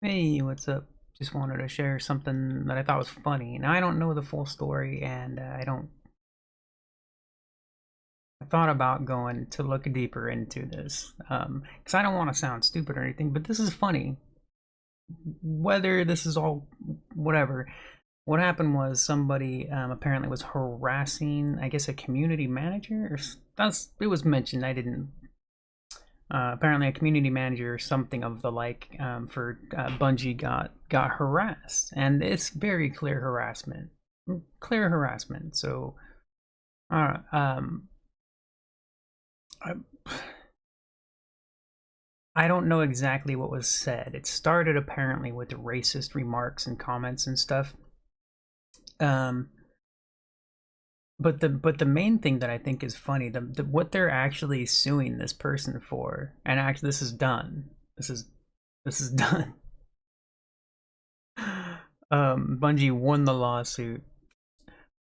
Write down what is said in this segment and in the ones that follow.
Hey, what's up? Just wanted to share something that I thought was funny. Now I don't know the full story, and I don't. I thought about going to look deeper into this, because I don't want to sound stupid or anything. But this is funny. Whether this is all, whatever. What happened was somebody apparently was harassing, I guess, a community manager. That's it was mentioned. I didn't. Apparently, a community manager or something of the like for Bungie got harassed, and it's very clear harassment. Clear harassment. So, uh, um, I, I don't know exactly what was said. It started apparently with racist remarks and comments and stuff. Um, but the main thing that I think is funny, the what they're actually suing this person for, and actually this is done. This is done. Bungie won the lawsuit.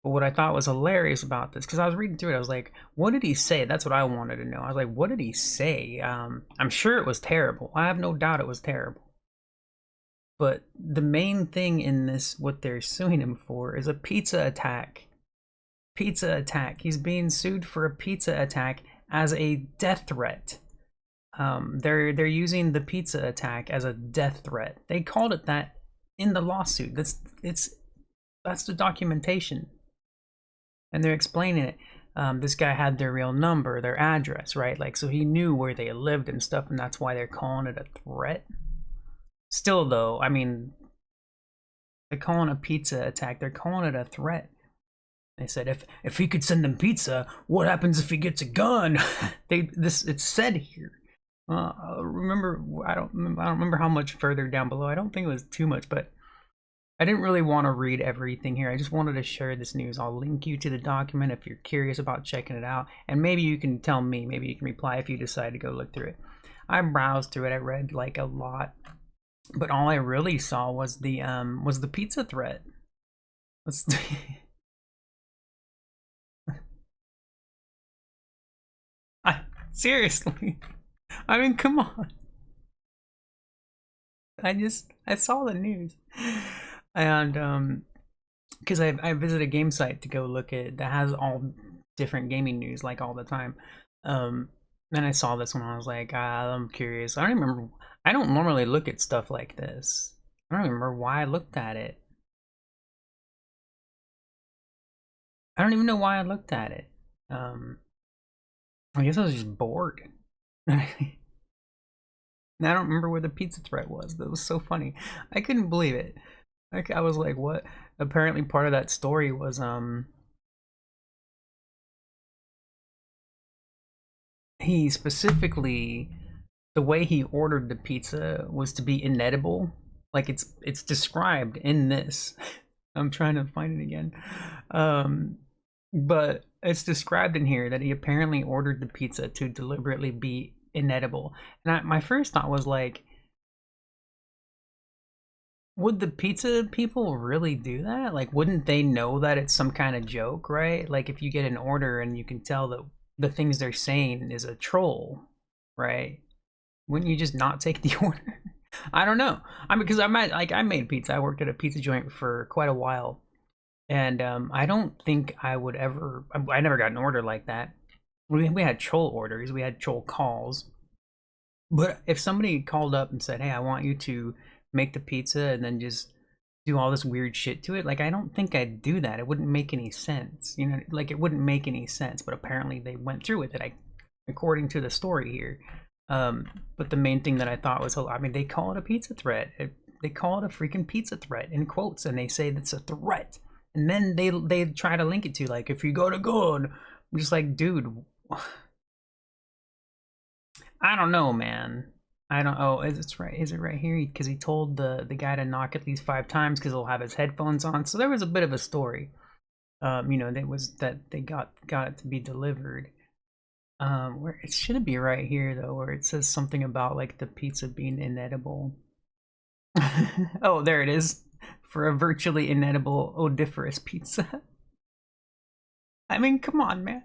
But what I thought was hilarious about this, because I was reading through it, I was like, what did he say? That's what I wanted to know. I was like, what did he say? I'm sure it was terrible. I have no doubt it was terrible. But the main thing in this, what they're suing him for, is a pizza attack. Pizza attack. He's being sued for a pizza attack as a death threat. They're using the pizza attack as a death threat. They called it that in the lawsuit. That's the documentation, and they're explaining it. This guy had their real number, their address, right? Like, so he knew where they lived and stuff, and that's why they're calling it a threat. Still, though, I mean, they're calling a pizza attack. They're calling it a threat. They said if he could send them pizza, what happens if he gets a gun? It's said here. Remember, I don't remember how much further down below. I don't think it was too much, but I didn't really want to read everything here. I just wanted to share this news. I'll link you to the document if you're curious about checking it out, and maybe you can tell me. Maybe you can reply if you decide to go look through it. I browsed through it. I read like a lot, but all I really saw was the pizza threat. Seriously. I mean, come on. I saw the news, and because I visit a game site to go look at that has all different gaming news like all the time. And I saw this one. I was like, I'm curious. I don't remember. I don't normally look at stuff like this. I don't remember why I looked at it. I don't even know why I looked at it. Um, I guess I was just bored. And I don't remember where the pizza threat was. That was so funny. I couldn't believe it. Like, I was like, what? Apparently part of that story was he specifically, the way he ordered the pizza was to be inedible. Like, it's described in this. I'm trying to find it again. But it's described in here that he apparently ordered the pizza to deliberately be inedible. And my first thought was like, would the pizza people really do that? Like, wouldn't they know that it's some kind of joke, right? Like, if you get an order and you can tell that the things they're saying is a troll, right? Wouldn't you just not take the order? I don't know. I mean, because I made pizza. I worked at a pizza joint for quite a while, and I don't think I would ever. I never got an order like that. We had troll orders. We had troll calls. But if somebody called up and said, "Hey, I want you to make the pizza," and then just do all this weird shit to it, like, I don't think I'd do that. It wouldn't make any sense, you know. Like, it wouldn't make any sense. But apparently, they went through with it. According to the story here. But the main thing that I thought was, I mean, they call it a pizza threat. They call it a freaking pizza threat in quotes, and they say that's a threat. And then they try to link it to, like, if you go to gun. I'm just like, dude, I don't know, man. I don't. Oh, is it right here? Because he told the guy to knock at least 5 times because he'll have his headphones on. So there was a bit of a story. You know, that was that they got it to be delivered. Where it should be right here though, where it says something about like the pizza being inedible. Oh, there it is. For a virtually inedible odoriferous pizza. I mean, come on, man.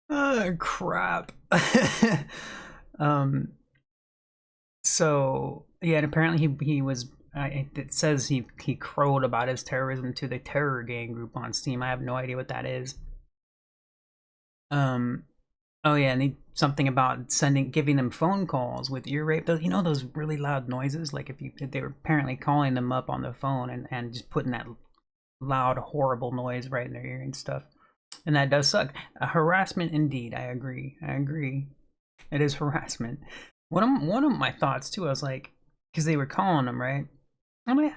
Oh, crap. um, So yeah, and apparently he was. It says he crowed about his terrorism to the terror gang group on Steam. I have no idea what that is. Um. Oh yeah, and something about giving them phone calls with ear rape. Those, those really loud noises. Like if they were apparently calling them up on the phone and just putting that loud, horrible noise right in their ear and stuff. And that does suck. Harassment indeed. I agree. It is harassment. One of my thoughts too. I was like, because they were calling them, right? I'm like,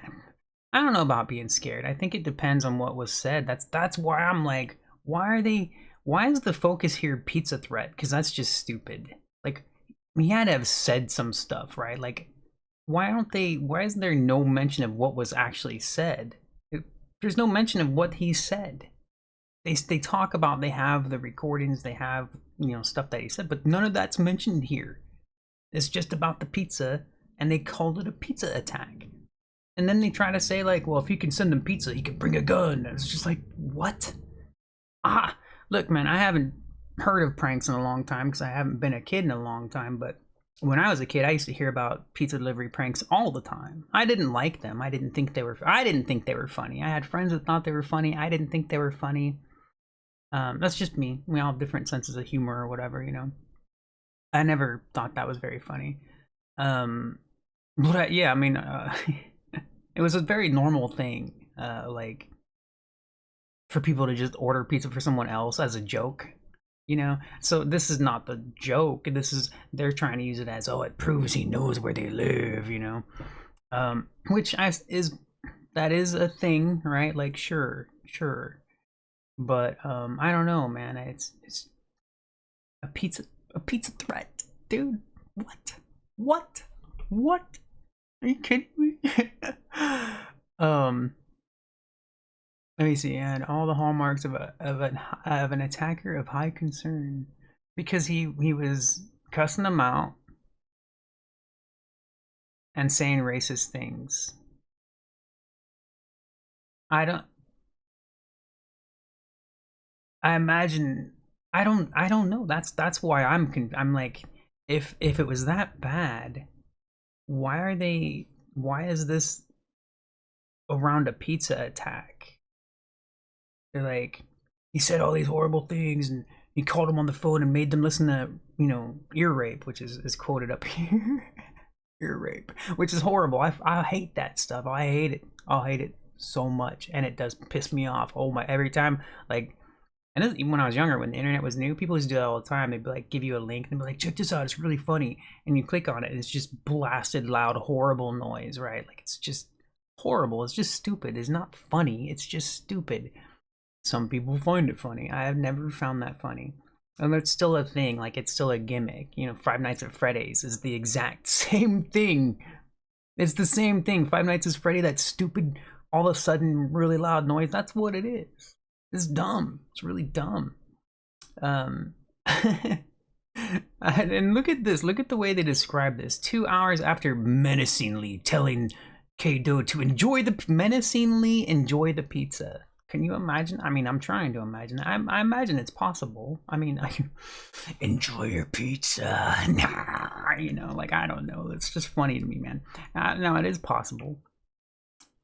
I don't know about being scared. I think it depends on what was said. That's why I'm like, why is the focus here pizza threat? Because that's just stupid. Like, he had to have said some stuff, right? Like, why isn't there no mention of what was actually said? There's no mention of what he said. They talk about, they have the recordings, they have, stuff that he said, but none of that's mentioned here. It's just about the pizza, and they called it a pizza attack. And then they try to say, like, well, if you can send them pizza, you can bring a gun. It's just like, what? Look, man, I haven't heard of pranks in a long time because I haven't been a kid in a long time, but when I was a kid, I used to hear about pizza delivery pranks all the time. I didn't like them. I didn't think they were funny. I had friends that thought they were funny. I didn't think they were funny. That's just me. We all have different senses of humor or whatever, I never thought that was very funny. But yeah, I mean, it was a very normal thing, like, for people to just order pizza for someone else as a joke, So this is not the joke. They're trying to use it as, oh, it proves he knows where they live, which that is a thing, right? Like, sure. But I don't know, man. It's a pizza threat, dude. What? Are you kidding me? Let me see. And all the hallmarks of an attacker of high concern, because he was cussing them out and saying racist things. I imagine. I don't know. That's why I'm like, if it was that bad, why is this around a pizza attack? They're like, he said all these horrible things and he called them on the phone and made them listen to, ear rape, which is quoted up here. Ear rape, which is horrible. I hate that stuff. I hate it. I'll hate it so much, and it does piss me off. Oh my! Every time, like, and this, even when I was younger, when the internet was new, people used to do that all the time. They'd be like, give you a link and be like, check this out, it's really funny, and you click on it, and it's just blasted, loud, horrible noise, right? Like, it's just horrible. It's just stupid. It's not funny. It's just stupid. Some people find it funny. I have never found that funny. And it's still a thing, like, it's still a gimmick. Five Nights at Freddy's is the exact same thing. It's the same thing. Five Nights at Freddy, that stupid, all of a sudden, really loud noise, that's what it is. It's dumb. It's really dumb. And look at this. Look at the way they describe this. 2 hours after menacingly telling K-Do to menacingly enjoy the pizza. Can you imagine? I mean, I'm trying to imagine. I imagine it's possible. I mean, enjoy your pizza. Like, I don't know. It's just funny to me, man. No, it is possible.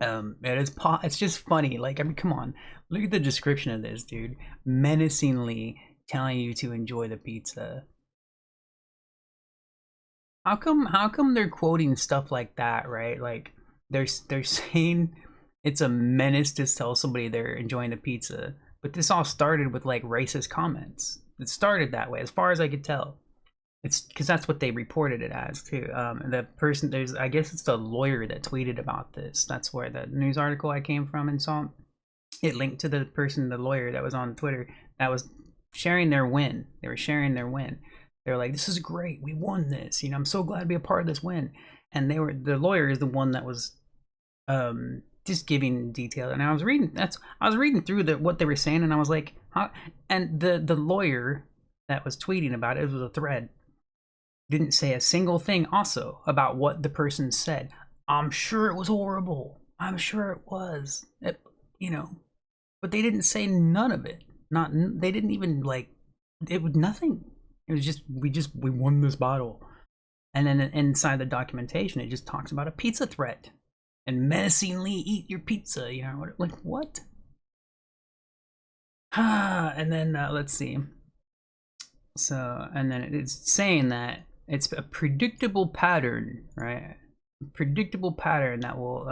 It's just funny. Like, I mean, come on. Look at the description of this, dude. Menacingly telling you to enjoy the pizza. How come they're quoting stuff like that, right? Like, they're saying it's a menace to tell somebody they're enjoying the pizza, but this all started with, like, racist comments. It started that way, as far as I could tell. It's because that's what they reported it as too. The person, I guess it's the lawyer that tweeted about this. That's where the news article I came from and saw it linked to the lawyer that was on Twitter that was sharing their win. They were sharing their win. They were like, "This is great. We won this. I'm so glad to be a part of this win." And the lawyer is the one that was just giving detail. And I was reading through what they were saying, and I was like, huh? And the lawyer that was tweeting about it was a thread. Didn't say a single thing also about what the person said. I'm sure it was horrible. I'm sure it was. But they didn't say none of it. They didn't even, like, it was nothing. It was just we won this battle. And then inside the documentation, it just talks about a pizza threat and menacingly eat your pizza. You know, like what? And then let's see. So, and then it's saying that it's a predictable pattern, right? A predictable pattern that will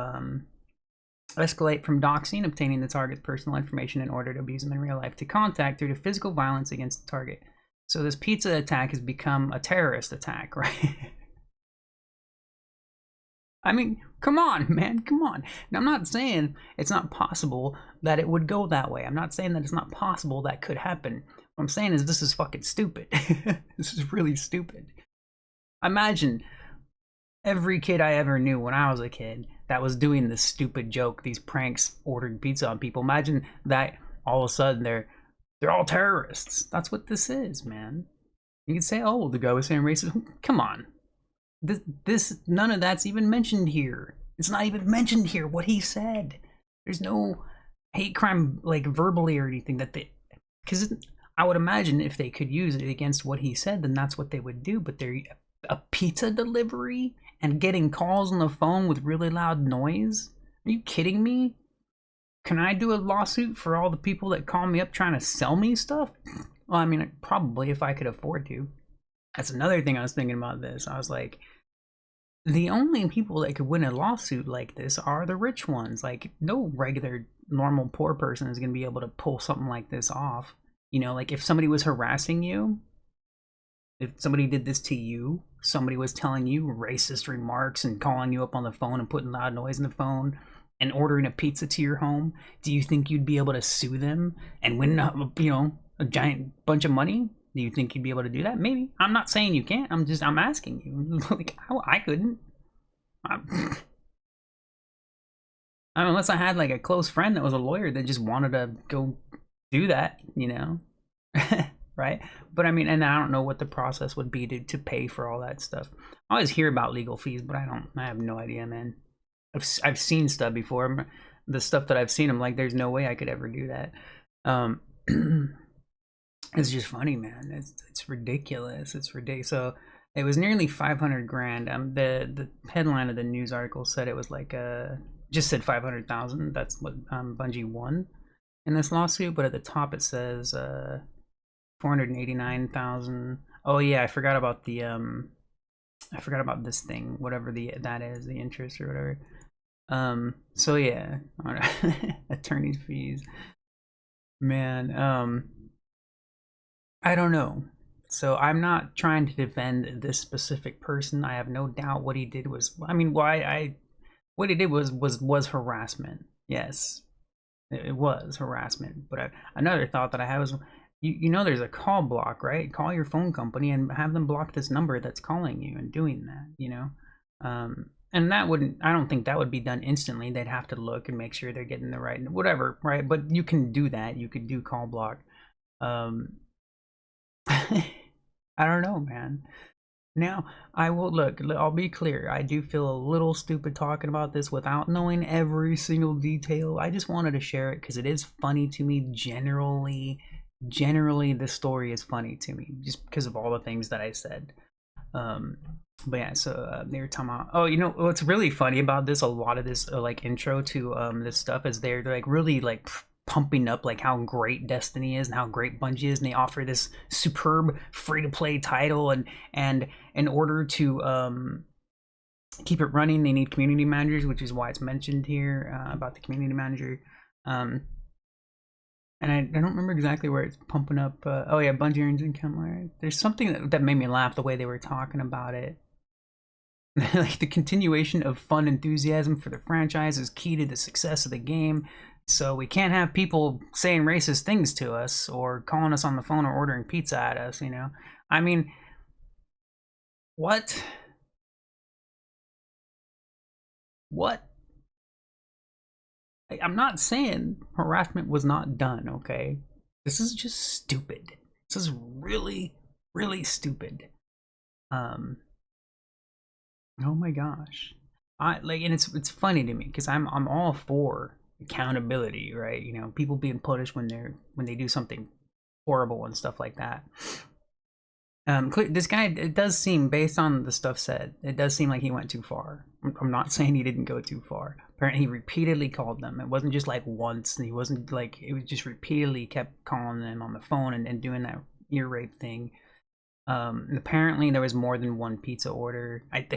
escalate from doxing, obtaining the target's personal information in order to abuse them in real life, to contact through to physical violence against the target. So this pizza attack has become a terrorist attack, right? I mean, come on, man, come on. Now, I'm not saying it's not possible that it would go that way. I'm not saying that it's not possible that could happen. What I'm saying is this is fucking stupid. This is really stupid. Imagine every kid I ever knew when I was a kid that was doing this stupid joke, these pranks, ordering pizza on people. Imagine that all of a sudden they're all terrorists. That's what this is, man. You can say, oh, the guy was saying racist. Come on. This none of that's even mentioned here. It's not even mentioned here what he said. There's no hate crime like verbally or anything that they, because I would imagine if they could use it against what he said, then that's what they would do. But they're a pizza delivery and getting calls on the phone with really loud noise. Are you kidding me? Can I do a lawsuit for all the people that call me up trying to sell me stuff? Well, I mean, probably if I could afford to. That's another thing I was thinking about this. I was like, the only people that could win a lawsuit like this are the rich ones. Like, no regular, normal, poor person is going to be able to pull something like this off. You know, like if somebody was harassing you, if somebody did this to you, somebody was telling you racist remarks and calling you up on the phone and putting loud noise in the phone and ordering a pizza to your home, do you think you'd be able to sue them and win, you know, a giant bunch of money? Do you think you'd be able to do that? Maybe. I'm not saying you can't. I'm asking you. Like, I couldn't. I mean, unless I had like a close friend that was a lawyer that just wanted to go do that, you know, right? But I mean, and I don't know what the process would be to pay for all that stuff. I always hear about legal fees, but I have no idea, man. I've seen stuff before. The stuff that I've seen, I'm like, there's no way I could ever do that. It's just funny, man. It's ridiculous. It's ridiculous. So it was nearly 500 grand. The headline of the news article said it was like just said 500,000. That's what Bungie won in this lawsuit. But at the top it says 489,000. Oh yeah, I forgot about the I forgot about this thing, whatever that is, the interest or whatever. So yeah, attorney's fees, man. I don't know. So I'm not trying to defend this specific person. I have no doubt what he did was, I mean, what he did was harassment. Yes, it was harassment. But another thought that I had was, you know, there's a call block, right? Call your phone company and have them block this number that's calling you and doing that, you know. And that wouldn't, I don't think that would be done instantly. They'd have to look and make sure they're getting the right, whatever, right? But you can do that. You could do call block. I don't know, man. Now, I will look, I'll be clear. I do feel a little stupid talking about this without knowing every single detail. I just wanted to share it because it is funny to me. Generally, this story is funny to me just because of all the things that I said. But yeah, so they were talking about, oh, you know what's really funny about this, a lot of this like intro to this stuff is they're like really like pumping up like how great Destiny is and how great Bungie is, and they offer this superb free-to-play title, and in order to keep it running they need community managers, which is why it's mentioned here about the community manager. And I don't remember exactly where it's pumping up. Oh yeah, Bungie earns income. There's something that made me laugh the way they were talking about it. Like the continuation of fun enthusiasm for the franchise is key to the success of the game. So we can't have people saying racist things to us or calling us on the phone or ordering pizza at us, you know? I mean, what? What? I'm not saying harassment was not done, okay? This is just stupid. This is really, really stupid. Oh my gosh. And it's funny to me because I'm all for accountability, right? You know, people being punished when they do something horrible and stuff like that. This guy, it does seem, based on the stuff said, it does seem like he went too far. I'm not saying he didn't go too far. Apparently, he repeatedly called them. It wasn't just like once. He wasn't like, it was just repeatedly kept calling them on the phone and doing that ear rape thing. Apparently, there was more than one pizza order. I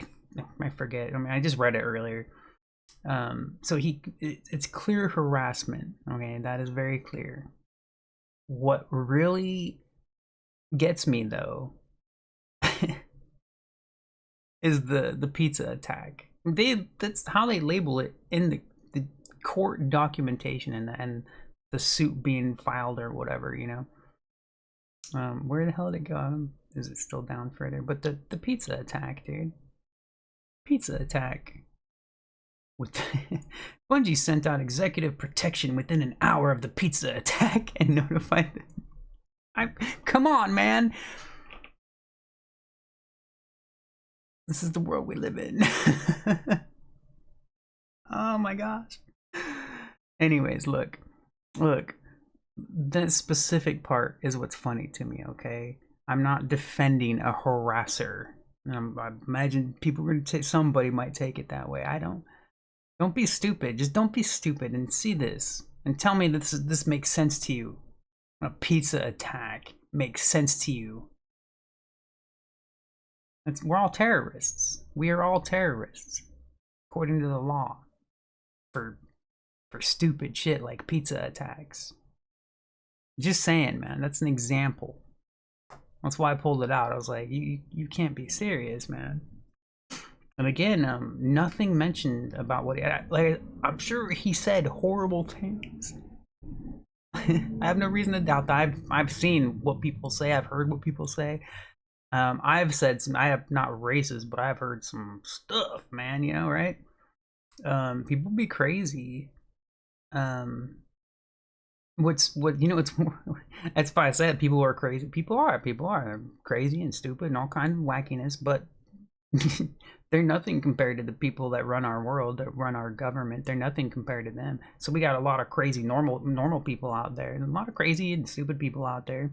forget. I mean, I just read it earlier. So it's clear harassment. Okay, that is very clear. What really gets me though is the pizza attack. That's how they label it in the court documentation and the suit being filed or whatever, you know. Where the hell did it go? Is it still down further? But the pizza attack, dude. Pizza attack. With Bungie sent out executive protection within an hour of the pizza attack and notified them. Come on, man. This is the world we live in. Oh my gosh. Anyways, look. That specific part is what's funny to me, okay? I'm not defending a harasser. I imagine people are going to take, somebody might take it that way. I don't. Don't be stupid. Just don't be stupid and see this. And tell me this makes sense to you. A pizza attack makes sense to you. We're all terrorists. We are all terrorists, according to the law, for stupid shit like pizza attacks. Just saying, man. That's an example. That's why I pulled it out. I was like, you can't be serious, man. And again, nothing mentioned about what I'm sure he said horrible things. I have no reason to doubt that. I've seen what people say. I've heard what people say. I've said some. I have not racist, but I've heard some stuff, man. You know, right? People be crazy. It's that's why I said people are crazy. People are crazy and stupid and all kinds of wackiness, but they're nothing compared to the people that run our world, that run our government. They're nothing compared to them. So we got a lot of crazy normal people out there, and a lot of crazy and stupid people out there.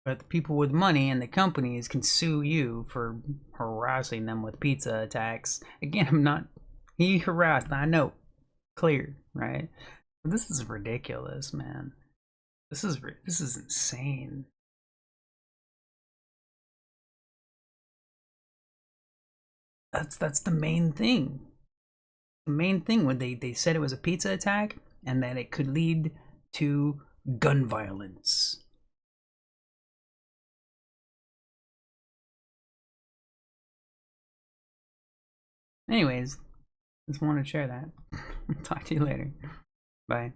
But the people with money and the companies can sue you for harassing them with pizza attacks. Again, I'm not. He harassed. I know, clear, right? But this is ridiculous, man. This is insane. That's the main thing. The main thing when they said it was a pizza attack and that it could lead to gun violence. Anyways, just wanted to share that. Talk to you later. Bye.